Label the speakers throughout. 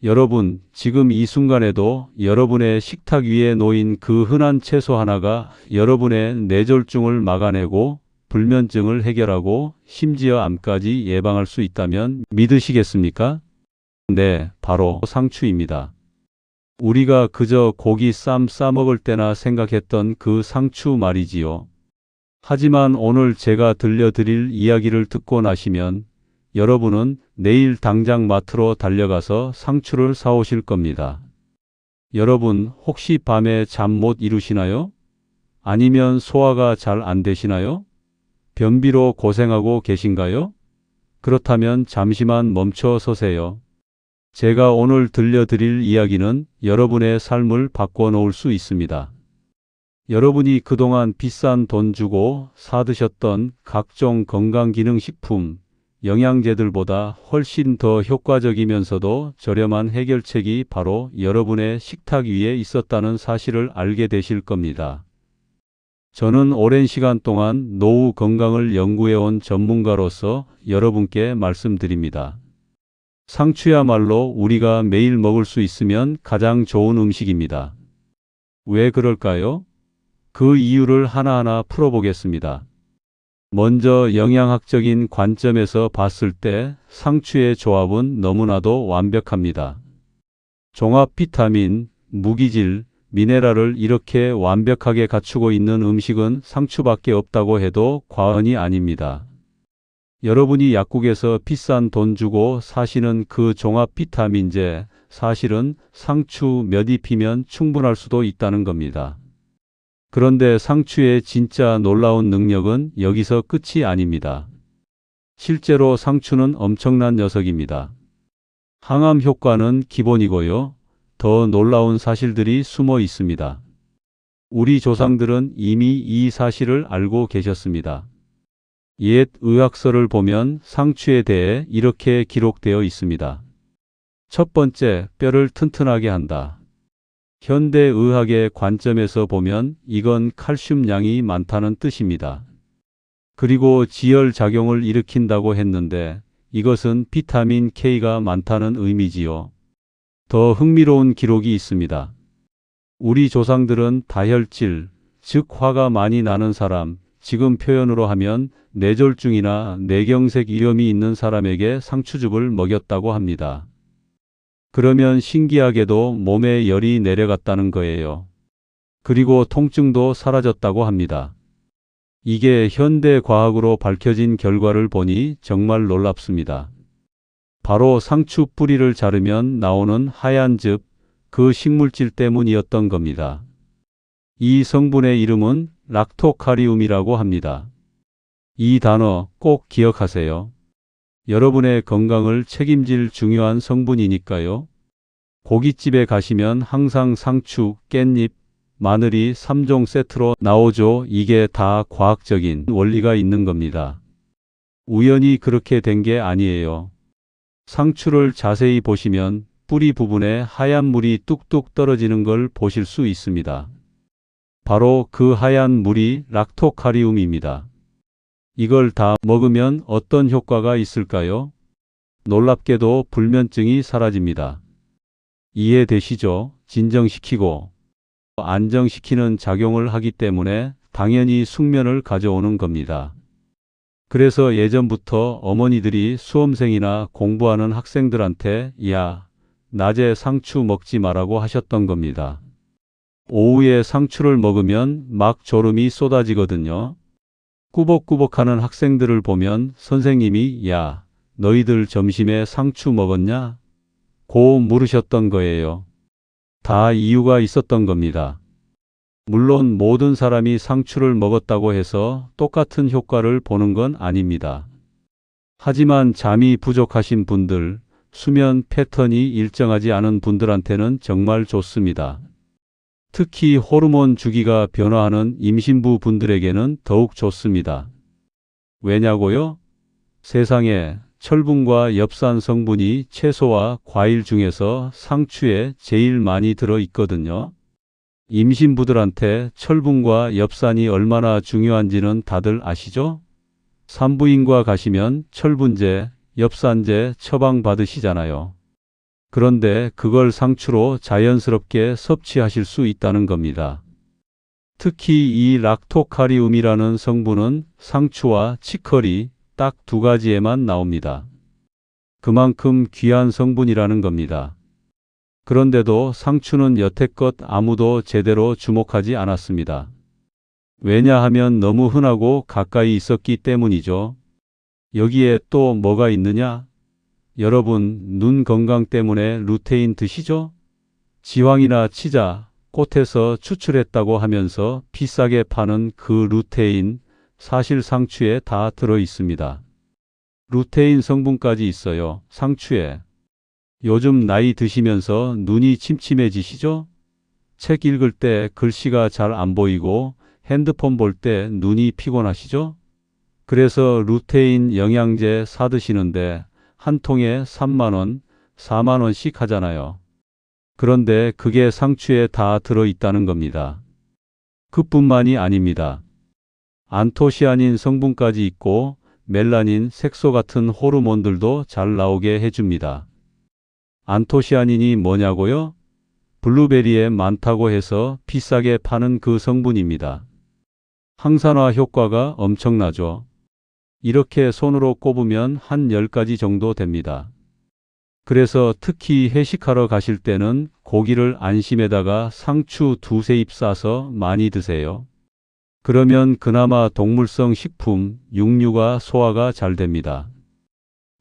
Speaker 1: 여러분, 지금 이 순간에도 여러분의 식탁 위에 놓인 그 흔한 채소 하나가 여러분의 뇌졸중을 막아내고 불면증을 해결하고 심지어 암까지 예방할 수 있다면 믿으시겠습니까? 네, 바로 상추입니다. 우리가 그저 고기 쌈 싸먹을 때나 생각했던 그 상추 말이지요. 하지만 오늘 제가 들려드릴 이야기를 듣고 나시면 여러분은 내일 당장 마트로 달려가서 상추를 사오실 겁니다. 여러분, 혹시 밤에 잠 못 이루시나요? 아니면 소화가 잘 안 되시나요? 변비로 고생하고 계신가요? 그렇다면 잠시만 멈춰 서세요. 제가 오늘 들려드릴 이야기는 여러분의 삶을 바꿔놓을 수 있습니다. 여러분이 그동안 비싼 돈 주고 사드셨던 각종 건강기능식품, 영양제들보다 훨씬 더 효과적이면서도 저렴한 해결책이 바로 여러분의 식탁 위에 있었다는 사실을 알게 되실 겁니다. 저는 오랜 시간 동안 노후 건강을 연구해온 전문가로서 여러분께 말씀드립니다. 상추야말로 우리가 매일 먹을 수 있으면 가장 좋은 음식입니다. 왜 그럴까요? 그 이유를 하나하나 풀어보겠습니다. 먼저 영양학적인 관점에서 봤을 때 상추의 조합은 너무나도 완벽합니다. 종합 비타민, 무기질, 미네랄을 이렇게 완벽하게 갖추고 있는 음식은 상추밖에 없다고 해도 과언이 아닙니다. 여러분이 약국에서 비싼 돈 주고 사시는 그 종합 비타민제, 사실은 상추 몇 잎이면 충분할 수도 있다는 겁니다. 그런데 상추의 진짜 놀라운 능력은 여기서 끝이 아닙니다. 실제로 상추는 엄청난 녀석입니다. 항암 효과는 기본이고요. 더 놀라운 사실들이 숨어 있습니다. 우리 조상들은 이미 이 사실을 알고 계셨습니다. 옛 의학서를 보면 상추에 대해 이렇게 기록되어 있습니다. 첫 번째, 뼈를 튼튼하게 한다. 현대 의학의 관점에서 보면 이건 칼슘 양이 많다는 뜻입니다. 그리고 지혈작용을 일으킨다고 했는데 이것은 비타민 K가 많다는 의미지요. 더 흥미로운 기록이 있습니다. 우리 조상들은 다혈질, 즉 화가 많이 나는 사람, 지금 표현으로 하면 뇌졸중이나 뇌경색 위험이 있는 사람에게 상추즙을 먹였다고 합니다. 그러면 신기하게도 몸에 열이 내려갔다는 거예요. 그리고 통증도 사라졌다고 합니다. 이게 현대 과학으로 밝혀진 결과를 보니 정말 놀랍습니다. 바로 상추 뿌리를 자르면 나오는 하얀 즙, 그 식물질 때문이었던 겁니다. 이 성분의 이름은 락토카리움이라고 합니다. 이 단어 꼭 기억하세요. 여러분의 건강을 책임질 중요한 성분이니까요. 고깃집에 가시면 항상 상추, 깻잎, 마늘이 3종 세트로 나오죠. 이게 다 과학적인 원리가 있는 겁니다. 우연히 그렇게 된 게 아니에요. 상추를 자세히 보시면 뿌리 부분에 하얀 물이 뚝뚝 떨어지는 걸 보실 수 있습니다. 바로 그 하얀 물이 락토카리움입니다. 이걸 다 먹으면 어떤 효과가 있을까요? 놀랍게도 불면증이 사라집니다. 이해되시죠? 진정시키고 안정시키는 작용을 하기 때문에 당연히 숙면을 가져오는 겁니다. 그래서 예전부터 어머니들이 수험생이나 공부하는 학생들한테 야, 낮에 상추 먹지 말라고 하셨던 겁니다. 오후에 상추를 먹으면 막 졸음이 쏟아지거든요. 꾸벅꾸벅하는 학생들을 보면 선생님이 야, 너희들 점심에 상추 먹었냐? 고 물으셨던 거예요. 다 이유가 있었던 겁니다. 물론 모든 사람이 상추를 먹었다고 해서 똑같은 효과를 보는 건 아닙니다. 하지만 잠이 부족하신 분들, 수면 패턴이 일정하지 않은 분들한테는 정말 좋습니다. 특히 호르몬 주기가 변화하는 임신부 분들에게는 더욱 좋습니다. 왜냐고요? 세상에 철분과 엽산 성분이 채소와 과일 중에서 상추에 제일 많이 들어 있거든요. 임신부들한테 철분과 엽산이 얼마나 중요한지는 다들 아시죠? 산부인과 가시면 철분제, 엽산제 처방 받으시잖아요. 그런데 그걸 상추로 자연스럽게 섭취하실 수 있다는 겁니다. 특히 이 락토카리움이라는 성분은 상추와 치커리 딱 두 가지에만 나옵니다. 그만큼 귀한 성분이라는 겁니다. 그런데도 상추는 여태껏 아무도 제대로 주목하지 않았습니다. 왜냐하면 너무 흔하고 가까이 있었기 때문이죠. 여기에 또 뭐가 있느냐? 여러분, 눈 건강 때문에 루테인 드시죠? 지황이나 치자, 꽃에서 추출했다고 하면서 비싸게 파는 그 루테인, 사실 상추에 다 들어 있습니다. 루테인 성분까지 있어요, 상추에. 요즘 나이 드시면서 눈이 침침해지시죠? 책 읽을 때 글씨가 잘 안 보이고 핸드폰 볼 때 눈이 피곤하시죠? 그래서 루테인 영양제 사 드시는데 한 통에 3만 원, 4만 원씩 하잖아요. 그런데 그게 상추에 다 들어 있다는 겁니다. 그뿐만이 아닙니다. 안토시아닌 성분까지 있고 멜라닌, 색소 같은 호르몬들도 잘 나오게 해줍니다. 안토시아닌이 뭐냐고요? 블루베리에 많다고 해서 비싸게 파는 그 성분입니다. 항산화 효과가 엄청나죠. 이렇게 손으로 꼽으면 한 10가지 정도 됩니다. 그래서 특히 회식하러 가실 때는 고기를 안심에다가 상추 2-3입 싸서 많이 드세요. 그러면 그나마 동물성 식품, 육류가 소화가 잘 됩니다.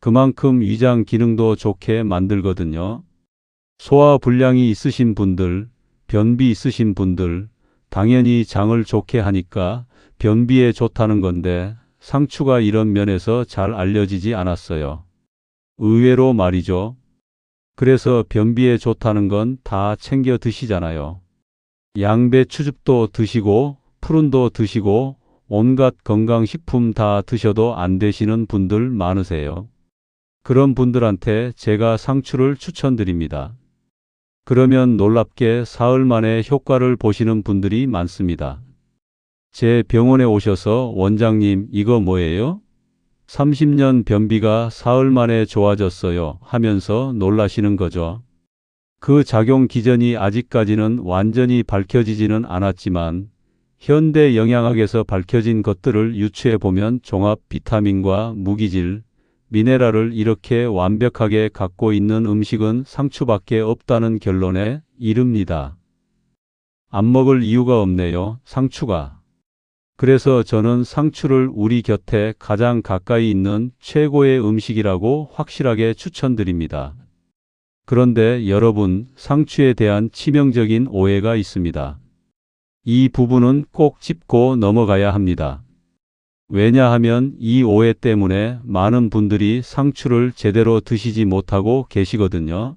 Speaker 1: 그만큼 위장 기능도 좋게 만들거든요. 소화 불량이 있으신 분들, 변비 있으신 분들, 당연히 장을 좋게 하니까 변비에 좋다는 건데 상추가 이런 면에서 잘 알려지지 않았어요. 의외로 말이죠. 그래서 변비에 좋다는 건 다 챙겨 드시잖아요. 양배추즙도 드시고 푸른도 드시고 온갖 건강식품 다 드셔도 안 되시는 분들 많으세요. 그런 분들한테 제가 상추를 추천드립니다. 그러면 놀랍게 사흘 만에 효과를 보시는 분들이 많습니다. 제 병원에 오셔서 원장님 이거 뭐예요? 30년 변비가 사흘 만에 좋아졌어요 하면서 놀라시는 거죠. 그 작용 기전이 아직까지는 완전히 밝혀지지는 않았지만 현대 영양학에서 밝혀진 것들을 유추해 보면 종합 비타민과 무기질, 미네랄을 이렇게 완벽하게 갖고 있는 음식은 상추밖에 없다는 결론에 이릅니다. 안 먹을 이유가 없네요, 상추가. 그래서 저는 상추를 우리 곁에 가장 가까이 있는 최고의 음식이라고 확실하게 추천드립니다. 그런데 여러분, 상추에 대한 치명적인 오해가 있습니다. 이 부분은 꼭 짚고 넘어가야 합니다. 왜냐하면 이 오해 때문에 많은 분들이 상추를 제대로 드시지 못하고 계시거든요.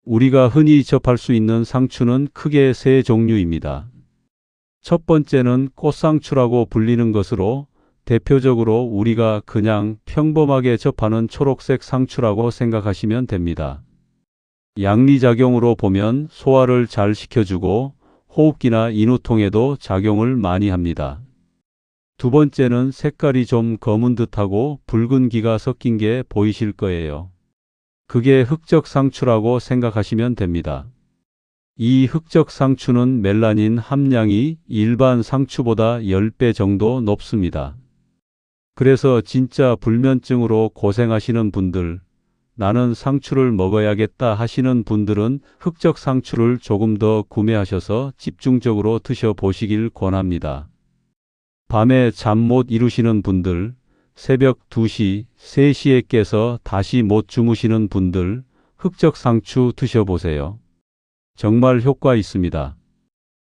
Speaker 1: 우리가 흔히 접할 수 있는 상추는 크게 세 종류입니다. 첫 번째는 꽃상추라고 불리는 것으로 대표적으로 우리가 그냥 평범하게 접하는 초록색 상추라고 생각하시면 됩니다. 양리작용으로 보면 소화를 잘 시켜주고 호흡기나 인후통에도 작용을 많이 합니다. 두 번째는 색깔이 좀 검은 듯하고 붉은 기가 섞인 게 보이실 거예요. 그게 흑적 상추라고 생각하시면 됩니다. 이 흑적 상추는 멜라닌 함량이 일반 상추보다 10배 정도 높습니다. 그래서 진짜 불면증으로 고생하시는 분들, 나는 상추를 먹어야겠다 하시는 분들은 흑적 상추를 조금 더 구매하셔서 집중적으로 드셔보시길 권합니다. 밤에 잠 못 이루시는 분들, 새벽 2시, 3시에 깨서 다시 못 주무시는 분들, 흑적 상추 드셔보세요. 정말 효과 있습니다.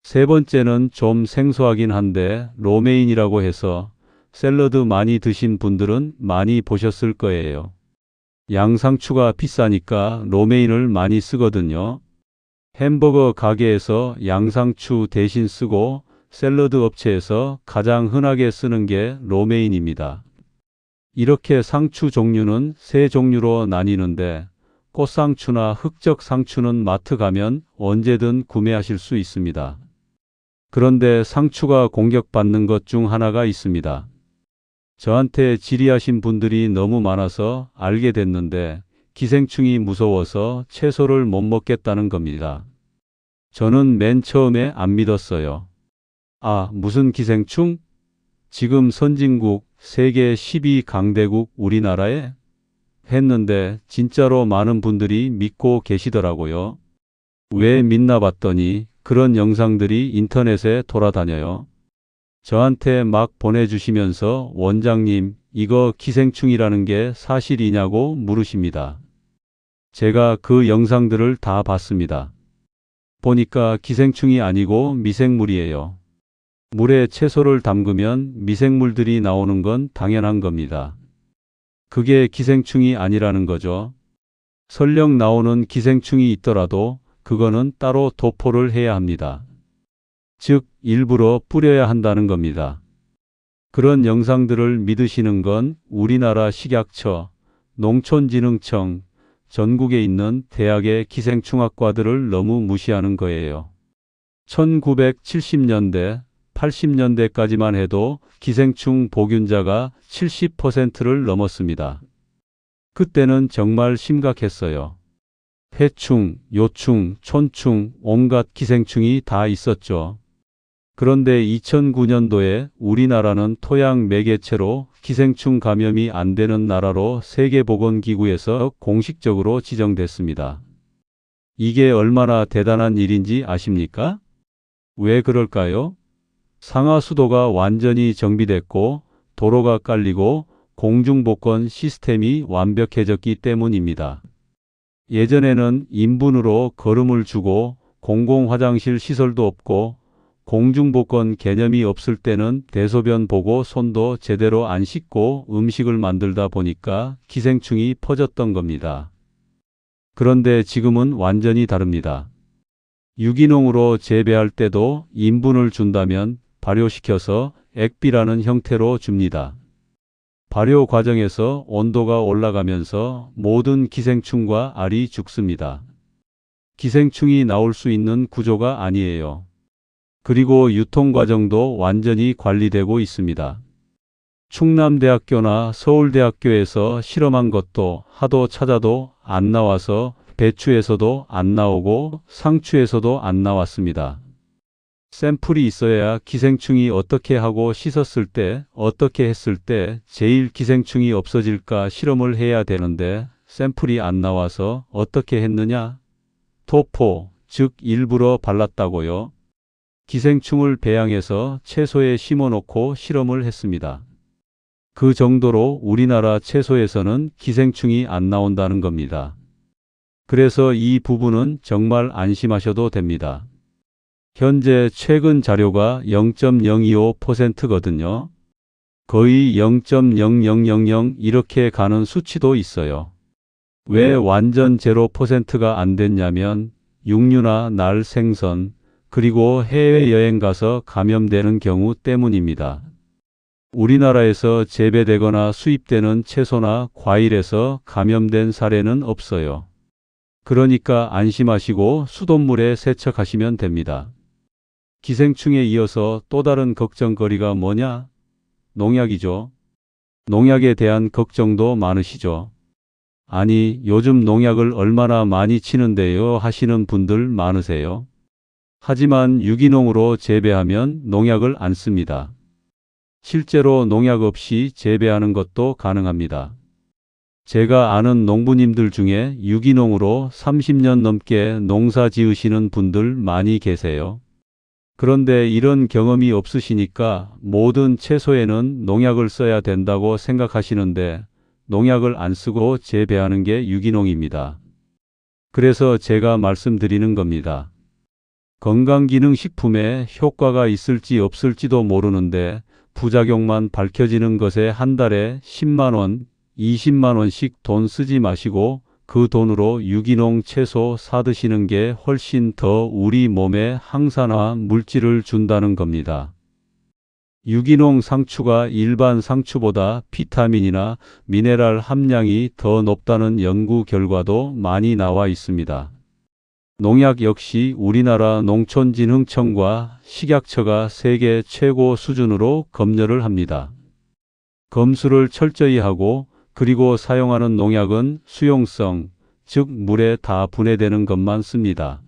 Speaker 1: 세 번째는 좀 생소하긴 한데 로메인이라고 해서 샐러드 많이 드신 분들은 많이 보셨을 거예요. 양상추가 비싸니까 로메인을 많이 쓰거든요. 햄버거 가게에서 양상추 대신 쓰고 샐러드 업체에서 가장 흔하게 쓰는 게 로메인입니다. 이렇게 상추 종류는 세 종류로 나뉘는데 꽃상추나 흑적 상추는 마트 가면 언제든 구매하실 수 있습니다. 그런데 상추가 공격받는 것 중 하나가 있습니다. 저한테 질의하신 분들이 너무 많아서 알게 됐는데 기생충이 무서워서 채소를 못 먹겠다는 겁니다. 저는 맨 처음에 안 믿었어요. 아, 무슨 기생충? 지금 선진국, 세계 12강대국 우리나라에? 했는데 진짜로 많은 분들이 믿고 계시더라고요. 왜 믿나 봤더니 그런 영상들이 인터넷에 돌아다녀요. 저한테 막 보내주시면서 원장님, 이거 기생충이라는 게 사실이냐고 물으십니다. 제가 그 영상들을 다 봤습니다. 보니까 기생충이 아니고 미생물이에요. 물에 채소를 담그면 미생물들이 나오는 건 당연한 겁니다. 그게 기생충이 아니라는 거죠. 설령 나오는 기생충이 있더라도 그거는 따로 도포를 해야 합니다. 즉, 일부러 뿌려야 한다는 겁니다. 그런 영상들을 믿으시는 건 우리나라 식약처, 농촌진흥청, 전국에 있는 대학의 기생충학과들을 너무 무시하는 거예요. 1970년대, 80년대까지만 해도 기생충 보균자가 70%를 넘었습니다. 그때는 정말 심각했어요. 해충, 요충, 촌충, 온갖 기생충이 다 있었죠. 그런데 2009년도에 우리나라는 토양 매개체로 기생충 감염이 안 되는 나라로 세계보건기구에서 공식적으로 지정됐습니다. 이게 얼마나 대단한 일인지 아십니까? 왜 그럴까요? 상하수도가 완전히 정비됐고 도로가 깔리고 공중보건 시스템이 완벽해졌기 때문입니다. 예전에는 인분으로 거름을 주고 공공화장실 시설도 없고 공중보건 개념이 없을 때는 대소변 보고 손도 제대로 안 씻고 음식을 만들다 보니까 기생충이 퍼졌던 겁니다. 그런데 지금은 완전히 다릅니다. 유기농으로 재배할 때도 인분을 준다면 발효시켜서 액비라는 형태로 줍니다. 발효 과정에서 온도가 올라가면서 모든 기생충과 알이 죽습니다. 기생충이 나올 수 있는 구조가 아니에요. 그리고 유통 과정도 완전히 관리되고 있습니다. 충남대학교나 서울대학교에서 실험한 것도 하도 찾아도 안 나와서 배추에서도 안 나오고 상추에서도 안 나왔습니다. 샘플이 있어야 기생충이 어떻게 하고 씻었을 때, 어떻게 했을 때 제일 기생충이 없어질까 실험을 해야 되는데 샘플이 안 나와서 어떻게 했느냐? 도포, 즉 일부러 발랐다고요. 기생충을 배양해서 채소에 심어놓고 실험을 했습니다. 그 정도로 우리나라 채소에서는 기생충이 안 나온다는 겁니다. 그래서 이 부분은 정말 안심하셔도 됩니다. 현재 최근 자료가 0.025%거든요. 거의 0.0000 이렇게 가는 수치도 있어요. 왜 완전 0%가 안 됐냐면 육류나 날 생선, 그리고 해외여행 가서 감염되는 경우 때문입니다. 우리나라에서 재배되거나 수입되는 채소나 과일에서 감염된 사례는 없어요. 그러니까 안심하시고 수돗물에 세척하시면 됩니다. 기생충에 이어서 또 다른 걱정거리가 뭐냐? 농약이죠. 농약에 대한 걱정도 많으시죠. 아니, 요즘 농약을 얼마나 많이 치는데요 하시는 분들 많으세요. 하지만 유기농으로 재배하면 농약을 안 씁니다. 실제로 농약 없이 재배하는 것도 가능합니다. 제가 아는 농부님들 중에 유기농으로 30년 넘게 농사 지으시는 분들 많이 계세요. 그런데 이런 경험이 없으시니까 모든 채소에는 농약을 써야 된다고 생각하시는데 농약을 안 쓰고 재배하는 게 유기농입니다. 그래서 제가 말씀드리는 겁니다. 건강기능식품에 효과가 있을지 없을지도 모르는데 부작용만 밝혀지는 것에 한 달에 10만 원, 20만 원씩 돈 쓰지 마시고 그 돈으로 유기농 채소 사 드시는 게 훨씬 더 우리 몸에 항산화 물질을 준다는 겁니다. 유기농 상추가 일반 상추보다 비타민이나 미네랄 함량이 더 높다는 연구 결과도 많이 나와 있습니다. 농약 역시 우리나라 농촌진흥청과 식약처가 세계 최고 수준으로 검열을 합니다. 검수를 철저히 하고 그리고 사용하는 농약은 수용성, 즉 물에 다 분해되는 것만 씁니다.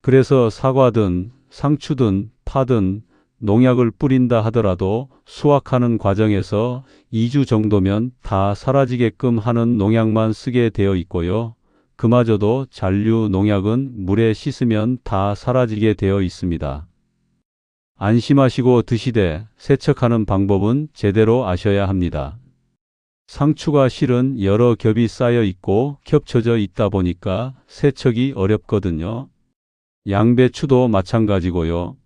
Speaker 1: 그래서 사과든 상추든 파든 농약을 뿌린다 하더라도 수확하는 과정에서 2주 정도면 다 사라지게끔 하는 농약만 쓰게 되어 있고요. 그마저도 잔류 농약은 물에 씻으면 다 사라지게 되어 있습니다. 안심하시고 드시되 세척하는 방법은 제대로 아셔야 합니다. 상추가 실은 여러 겹이 쌓여 있고 겹쳐져 있다 보니까 세척이 어렵거든요. 양배추도 마찬가지고요.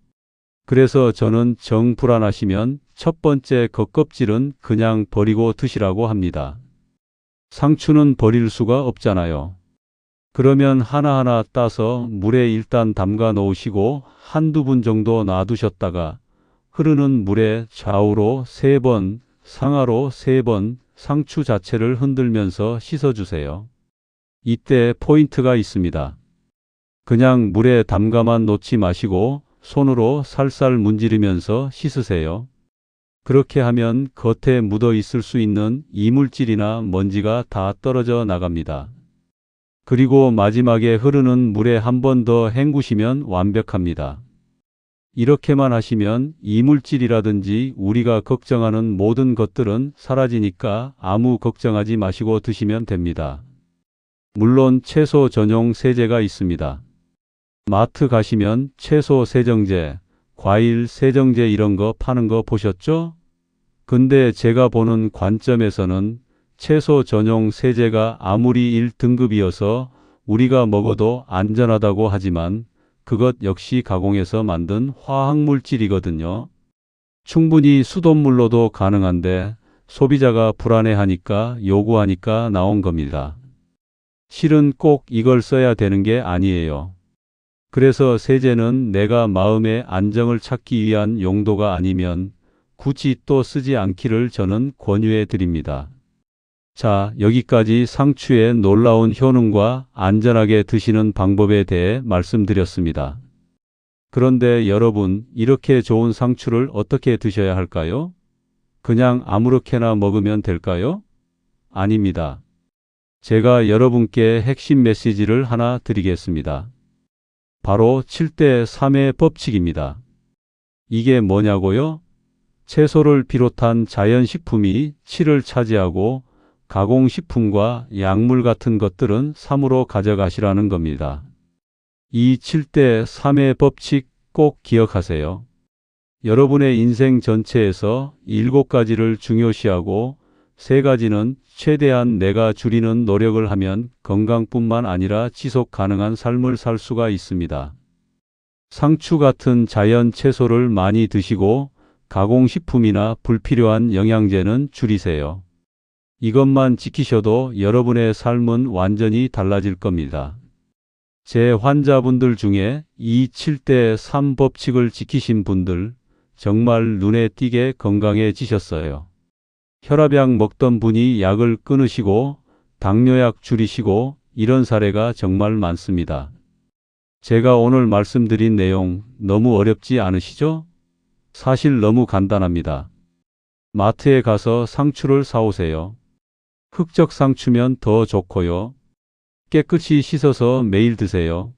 Speaker 1: 그래서 저는 정 불안하시면 첫 번째 겉껍질은 그냥 버리고 드시라고 합니다. 상추는 버릴 수가 없잖아요. 그러면 하나하나 따서 물에 일단 담가 놓으시고 한두 분 정도 놔두셨다가 흐르는 물에 좌우로 3번, 상하로 3번 상추 자체를 흔들면서 씻어주세요. 이때 포인트가 있습니다. 그냥 물에 담가만 놓지 마시고 손으로 살살 문지르면서 씻으세요. 그렇게 하면 겉에 묻어 있을 수 있는 이물질이나 먼지가 다 떨어져 나갑니다. 그리고 마지막에 흐르는 물에 한 번 더 헹구시면 완벽합니다. 이렇게만 하시면 이물질이라든지 우리가 걱정하는 모든 것들은 사라지니까 아무 걱정하지 마시고 드시면 됩니다. 물론 채소 전용 세제가 있습니다. 마트 가시면 채소 세정제, 과일 세정제 이런 거 파는 거 보셨죠? 근데 제가 보는 관점에서는 채소 전용 세제가 아무리 1등급이어서 우리가 먹어도 안전하다고 하지만 그것 역시 가공해서 만든 화학물질이거든요. 충분히 수돗물로도 가능한데 소비자가 불안해하니까 요구하니까 나온 겁니다. 실은 꼭 이걸 써야 되는 게 아니에요. 그래서 세제는 내가 마음의 안정을 찾기 위한 용도가 아니면 굳이 또 쓰지 않기를 저는 권유해 드립니다. 자, 여기까지 상추의 놀라운 효능과 안전하게 드시는 방법에 대해 말씀드렸습니다. 그런데 여러분, 이렇게 좋은 상추를 어떻게 드셔야 할까요? 그냥 아무렇게나 먹으면 될까요? 아닙니다. 제가 여러분께 핵심 메시지를 하나 드리겠습니다. 바로 7대3의 법칙입니다. 이게 뭐냐고요? 채소를 비롯한 자연식품이 7을 차지하고 가공식품과 약물 같은 것들은 3으로 가져가시라는 겁니다. 이 7대3의 법칙 꼭 기억하세요. 여러분의 인생 전체에서 7가지를 중요시하고 3가지는 최대한 내가 줄이는 노력을 하면 건강뿐만 아니라 지속 가능한 삶을 살 수가 있습니다. 상추 같은 자연 채소를 많이 드시고 가공식품이나 불필요한 영양제는 줄이세요. 이것만 지키셔도 여러분의 삶은 완전히 달라질 겁니다. 제 환자분들 중에 이 7대3 법칙을 지키신 분들 정말 눈에 띄게 건강해지셨어요. 혈압약 먹던 분이 약을 끊으시고 당뇨약 줄이시고 이런 사례가 정말 많습니다. 제가 오늘 말씀드린 내용 너무 어렵지 않으시죠? 사실 너무 간단합니다. 마트에 가서 상추를 사오세요. 흑적 상추면 더 좋고요. 깨끗이 씻어서 매일 드세요.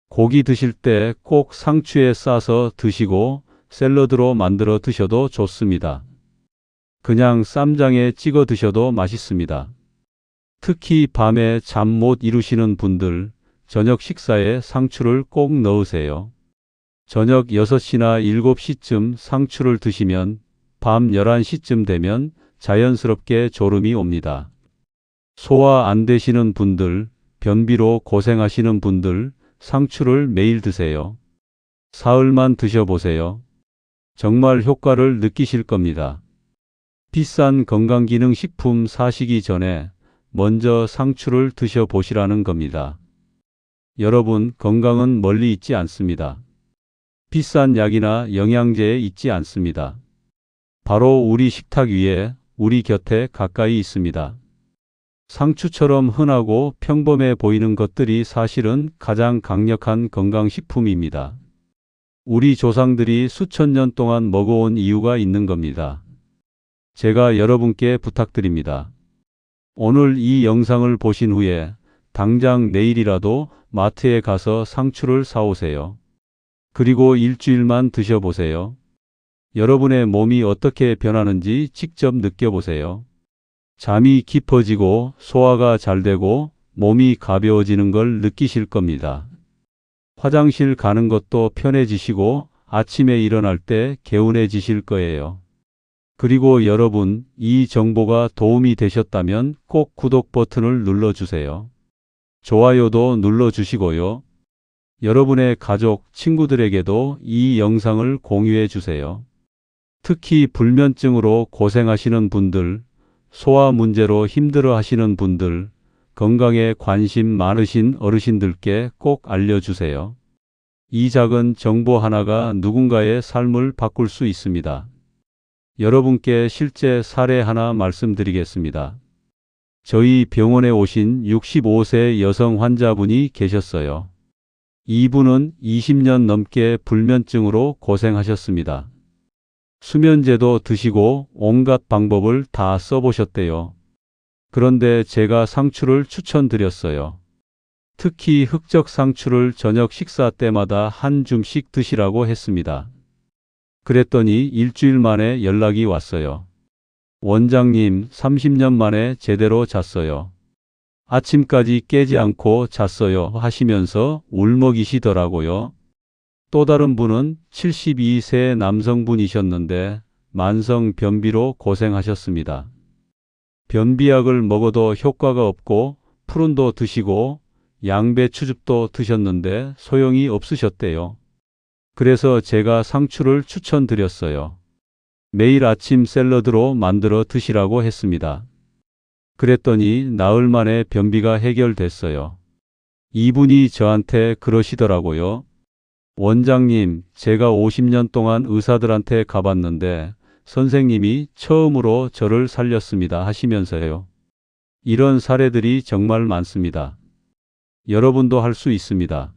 Speaker 1: 고기 드실 때 꼭 상추에 싸서 드시고 샐러드로 만들어 드셔도 좋습니다. 그냥 쌈장에 찍어 드셔도 맛있습니다. 특히 밤에 잠 못 이루시는 분들, 저녁 식사에 상추를 꼭 넣으세요. 저녁 6시나 7시쯤 상추를 드시면 밤 11시쯤 되면 자연스럽게 졸음이 옵니다. 소화 안 되시는 분들, 변비로 고생하시는 분들, 상추를 매일 드세요. 사흘만 드셔보세요. 정말 효과를 느끼실 겁니다. 비싼 건강기능식품 사시기 전에 먼저 상추를 드셔보시라는 겁니다. 여러분, 건강은 멀리 있지 않습니다. 비싼 약이나 영양제에 있지 않습니다. 바로 우리 식탁 위에, 우리 곁에 가까이 있습니다. 상추처럼 흔하고 평범해 보이는 것들이 사실은 가장 강력한 건강식품입니다. 우리 조상들이 수천 년 동안 먹어온 이유가 있는 겁니다. 제가 여러분께 부탁드립니다. 오늘 이 영상을 보신 후에 당장 내일이라도 마트에 가서 상추를 사오세요. 그리고 일주일만 드셔보세요. 여러분의 몸이 어떻게 변하는지 직접 느껴보세요. 잠이 깊어지고 소화가 잘 되고 몸이 가벼워지는 걸 느끼실 겁니다. 화장실 가는 것도 편해지시고 아침에 일어날 때 개운해지실 거예요. 그리고 여러분, 이 정보가 도움이 되셨다면 꼭 구독 버튼을 눌러주세요. 좋아요도 눌러주시고요. 여러분의 가족, 친구들에게도 이 영상을 공유해 주세요. 특히 불면증으로 고생하시는 분들, 소화 문제로 힘들어 하시는 분들, 건강에 관심 많으신 어르신들께 꼭 알려주세요. 이 작은 정보 하나가 누군가의 삶을 바꿀 수 있습니다. 여러분께 실제 사례 하나 말씀드리겠습니다. 저희 병원에 오신 65세 여성 환자분이 계셨어요. 이분은 20년 넘게 불면증으로 고생하셨습니다. 수면제도 드시고 온갖 방법을 다 써보셨대요. 그런데 제가 상추를 추천드렸어요. 특히 흑적 상추를 저녁 식사 때마다 한 줌씩 드시라고 했습니다. 그랬더니 일주일 만에 연락이 왔어요. 원장님, 30년 만에 제대로 잤어요. 아침까지 깨지 않고 잤어요 하시면서 울먹이시더라고요. 또 다른 분은 72세 남성분이셨는데 만성 변비로 고생하셨습니다. 변비약을 먹어도 효과가 없고 푸른도 드시고 양배추즙도 드셨는데 소용이 없으셨대요. 그래서 제가 상추를 추천드렸어요. 매일 아침 샐러드로 만들어 드시라고 했습니다. 그랬더니 나흘 만에 변비가 해결됐어요. 이분이 저한테 그러시더라고요. 원장님, 제가 50년 동안 의사들한테 가봤는데 선생님이 처음으로 저를 살렸습니다 하시면서요. 이런 사례들이 정말 많습니다. 여러분도 할 수 있습니다.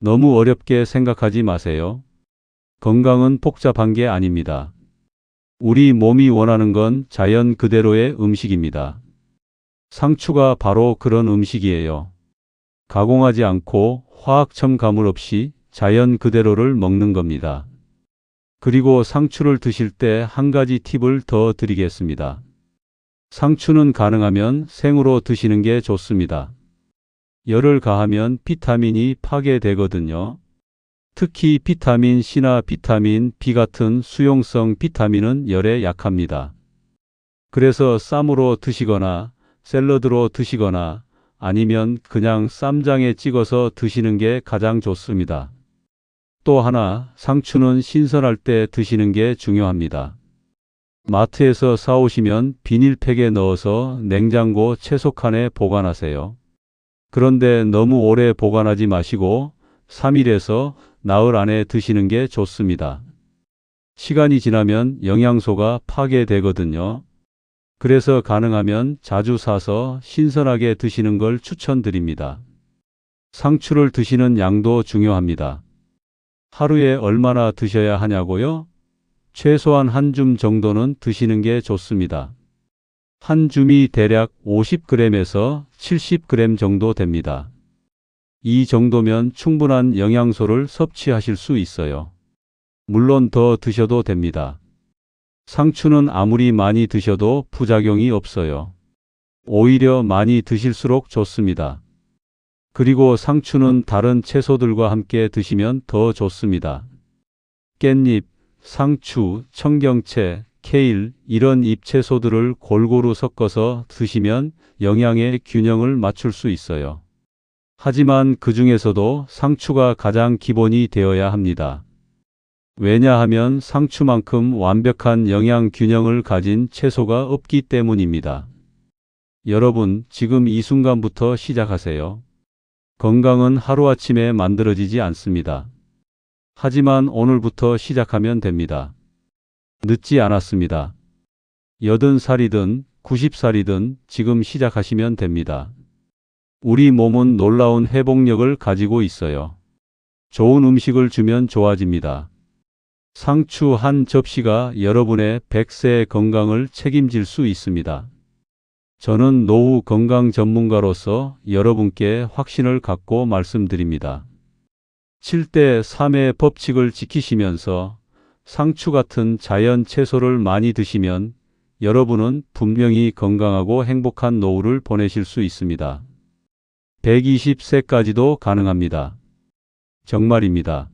Speaker 1: 너무 어렵게 생각하지 마세요. 건강은 복잡한 게 아닙니다. 우리 몸이 원하는 건 자연 그대로의 음식입니다. 상추가 바로 그런 음식이에요. 가공하지 않고 화학 첨가물 없이 자연 그대로를 먹는 겁니다. 그리고 상추를 드실 때 한 가지 팁을 더 드리겠습니다. 상추는 가능하면 생으로 드시는 게 좋습니다. 열을 가하면 비타민이 파괴되거든요. 특히 비타민 C나 비타민 B 같은 수용성 비타민은 열에 약합니다. 그래서 쌈으로 드시거나 샐러드로 드시거나 아니면 그냥 쌈장에 찍어서 드시는 게 가장 좋습니다. 또 하나, 상추는 신선할 때 드시는 게 중요합니다. 마트에서 사오시면 비닐팩에 넣어서 냉장고 채소칸에 보관하세요. 그런데 너무 오래 보관하지 마시고 3일에서 나흘 안에 드시는 게 좋습니다. 시간이 지나면 영양소가 파괴되거든요. 그래서 가능하면 자주 사서 신선하게 드시는 걸 추천드립니다. 상추를 드시는 양도 중요합니다. 하루에 얼마나 드셔야 하냐고요? 최소한 한 줌 정도는 드시는 게 좋습니다. 한 줌이 대략 50g에서 70g 정도 됩니다. 이 정도면 충분한 영양소를 섭취하실 수 있어요. 물론 더 드셔도 됩니다. 상추는 아무리 많이 드셔도 부작용이 없어요. 오히려 많이 드실수록 좋습니다. 그리고 상추는 다른 채소들과 함께 드시면 더 좋습니다. 깻잎, 상추, 청경채, 케일 이런 잎채소들을 골고루 섞어서 드시면 영양의 균형을 맞출 수 있어요. 하지만 그 중에서도 상추가 가장 기본이 되어야 합니다. 왜냐하면 상추만큼 완벽한 영양 균형을 가진 채소가 없기 때문입니다. 여러분, 지금 이 순간부터 시작하세요. 건강은 하루아침에 만들어지지 않습니다. 하지만 오늘부터 시작하면 됩니다. 늦지 않았습니다. 80살이든 90살이든 지금 시작하시면 됩니다. 우리 몸은 놀라운 회복력을 가지고 있어요. 좋은 음식을 주면 좋아집니다. 상추 한 접시가 여러분의 100세의 건강을 책임질 수 있습니다. 저는 노후 건강 전문가로서 여러분께 확신을 갖고 말씀드립니다. 7대 3의 법칙을 지키시면서 상추 같은 자연 채소를 많이 드시면 여러분은 분명히 건강하고 행복한 노후를 보내실 수 있습니다. 120세까지도 가능합니다. 정말입니다.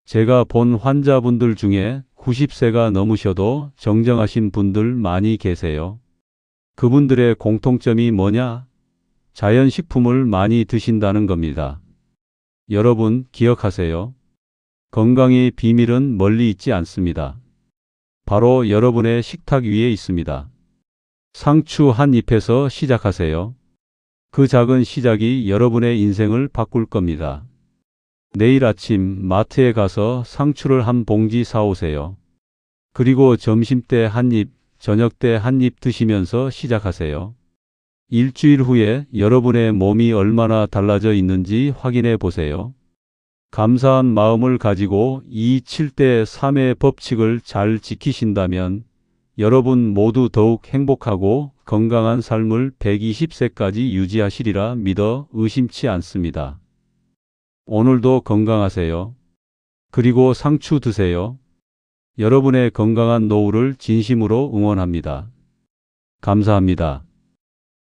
Speaker 1: 제가 본 환자분들 중에 90세가 넘으셔도 정정하신 분들 많이 계세요. 그분들의 공통점이 뭐냐? 자연식품을 많이 드신다는 겁니다. 여러분 기억하세요. 건강의 비밀은 멀리 있지 않습니다. 바로 여러분의 식탁 위에 있습니다. 상추 한 잎에서 시작하세요. 그 작은 시작이 여러분의 인생을 바꿀 겁니다. 내일 아침 마트에 가서 상추를 한 봉지 사오세요. 그리고 점심때 한 입, 저녁때 한 입 드시면서 시작하세요. 일주일 후에 여러분의 몸이 얼마나 달라져 있는지 확인해 보세요. 감사한 마음을 가지고 이 7대 3의 법칙을 잘 지키신다면 여러분 모두 더욱 행복하고 건강한 삶을 120세까지 유지하시리라 믿어 의심치 않습니다. 오늘도 건강하세요. 그리고 상추 드세요. 여러분의 건강한 노후를 진심으로 응원합니다. 감사합니다.